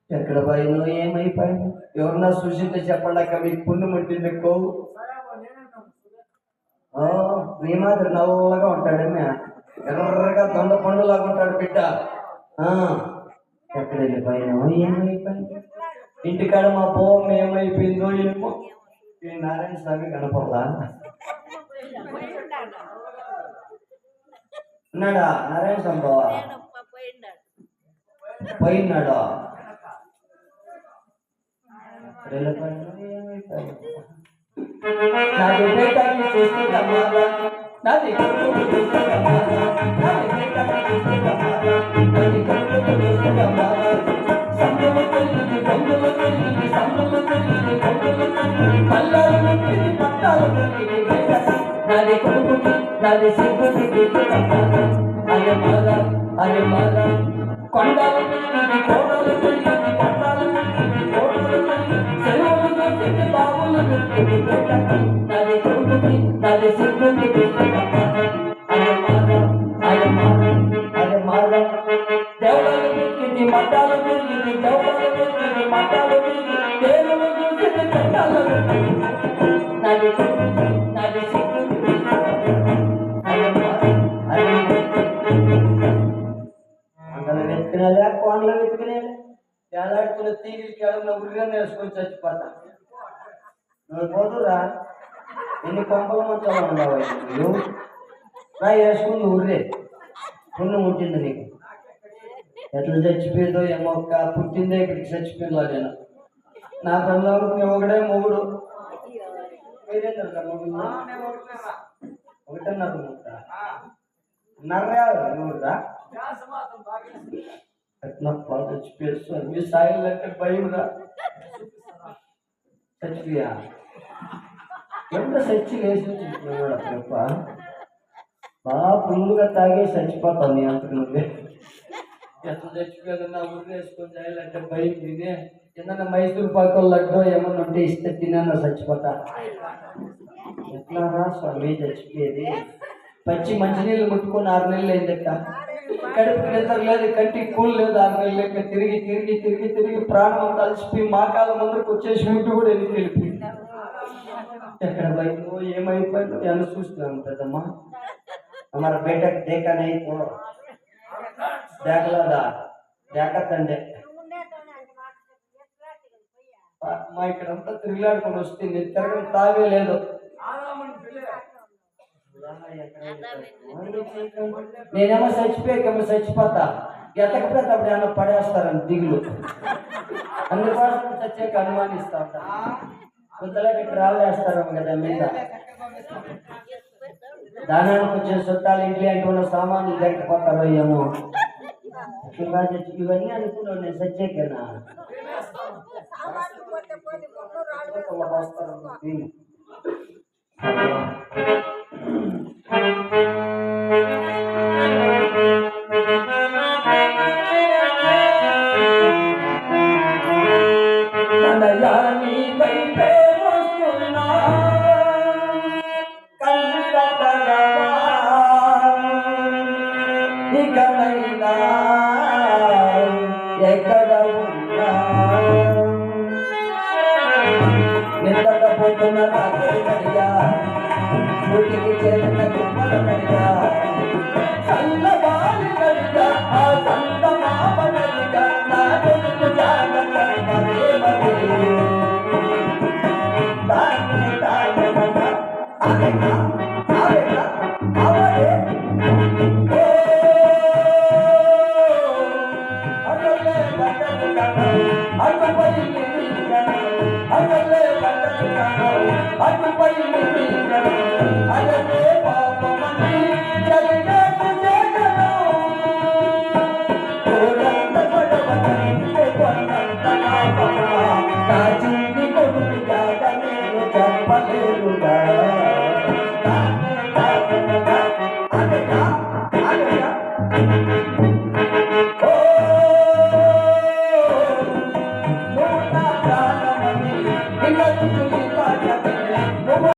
ఎక్కడ పోయినో ఏమైపోయాను? ఎవరన్నా చూసింటే చెప్పండి అక్క, మీకు పుణ్యం ఉంటుంది ఎక్కువ. మీ మాదిరి నల్లగా ఉంటాడు, ఎర్రగా దొండ పండులాగా ఉంటాడు బిడ్డ. ఎక్కడ వెళ్ళిపోయినో ఏమైపోయింది? ఇంటికాడ మా పోవం ఏమైపోయిందో ఏమో. ఈ నారాయణ స్వామి కనపడలా? ఉన్నాడా నారాయణ స్వామి బావా? పోయినాడా? నాది బేటాకి చూస్తుందమ్మా, నాది కొడుకు చూస్తుందమ్మా, నాది బేటాకి చూస్తుందమ్మా, నాది కొడుకు చూస్తుందమ్మా. సందులు తెలియదు బొంగులు తెలియదు, సందులు తెలియదు బొంగులు తెలియదు, పల్లాలు తెలియదు పట్టాలు తెలియదు బేటకి. నాది కొడుకుకి నాది సిగ్గుకి చూస్తుందమ్మా. అరే మాల అరే మాల, కొండలు తెలియదు కోడలు తెలియదు, పట్టాలు తెలియదు కోడలు తెలియదు, చెరువులు తెలియదు బావులు తెలియదు బేటకి. నాది కొడుకుకి నాది సిగ్గుకి చూస్తుందమ్మా. అరే మాల అరే మాల అరే మాల, దేవుళ్ళు తెలియదు మట్టాలు తెలియదు, దేవుళ్ళు తెలియదు మట్టాలు తెలియదు, దేవుళ్ళు తెలియదు పెట్టాలు తెలియదు. నాది కొడుకుకి నాది సిగ్గుకి చూస్తుందమ్మా. అరే మాల అరే మండలు వెతుకునేలే, కోండలు వెతుకునేలే, ఏలాడుతున్న తీగిలికి అడుగున ఉరిగా నేర్చుకొని చచ్చిపోతా. నువ్వు పోదురా, ఎన్ని కొంపల మంచాలు ఉండవు నువ్వు నా వేసుకుంది ఉర్రే. పుణ్యం పుట్టింది నీకు. ఎట్లా చచ్చిపోయిందో ఏమో, పుట్టిందే ఇక్కడికి చచ్చిపోయిందో నేను. నా పిల్లలకి ఒకడే మొగుడు. మీరేంటారు మొగుడు? ఒకటన్నారు నర్రా నూరురా ఎట్లా చచ్చిపోయేస్తాను. మీ సాయిల్ అంటే భయంరా. చచ్చిపోయా ఎంత చచ్చి లేచి చచ్చిపోయాడు తప్ప, బాగా ఫుల్గా తాగే చచ్చిపోతాను. నీ అంతకు నువ్వే ఎట్లా చచ్చిపోయాదన్నా ఊరు వేసుకొని చేయాలంటే భయం. తినే ఏదన్నా మైసూరు పాకు లడ్డో ఏమన్నా ఉంటే ఇస్తే తిన్నా చచ్చిపోతా. ఎట్లా రా స్వామి చచ్చిపోయేది? పచ్చి మంచినీళ్ళు ముట్టుకొని 6 నెలలు అయిందక్క. కడుపుకి నిద్ర లేదు, కంటికి కూల్ లేదు. 6 నెలలు లెక్క తిరిగి తిరిగి తిరిగి తిరిగి ప్రాణం కలిసిపోయి మా కాళ్ళ ముందరికి వచ్చేసి ముట్టు కూడా ఎందుకు వెళ్ళిపోయింది. ఎక్కడ పోయిందో ఏమైపోయిందో ఎంత చూస్తున్నాను పెద్దమ్మా. हमारा बेटा देखा नहीं तो देख ला देखते మా ఇక్కడంతా తిరిగిలాడుకొని వస్తే నేను తిరగడం తాగే లేదు. నేనేమో చచ్చిపోతా, ఎతకపోతే అప్పుడు ఏమన్నా పడేస్తారని దిగులు. అందుకోసం చచ్చాక అనుమానిస్తా ఉంటా. కొత్తలో ఇక్కడ రాళ్ళేస్తారేమో కదా మీద. దానానికి వచ్చే చుట్టాలు ఇంట్లో అంటున్న సామాన్లు దొరికిపోతారో ఏమో. ఇవన్నీ అనుకున్నావు నేను సచ్చాకేనా వస్తారు. ఎక్కడ ఉన్నా నిద్రపోతున్న రాత్రిగా గుడికి చేరిన గుమ్మల కడిగా చల్లగాలి కడిగా ఆ చంద మామ కడిగా నా కొడుకు జాగ్రత్త మరే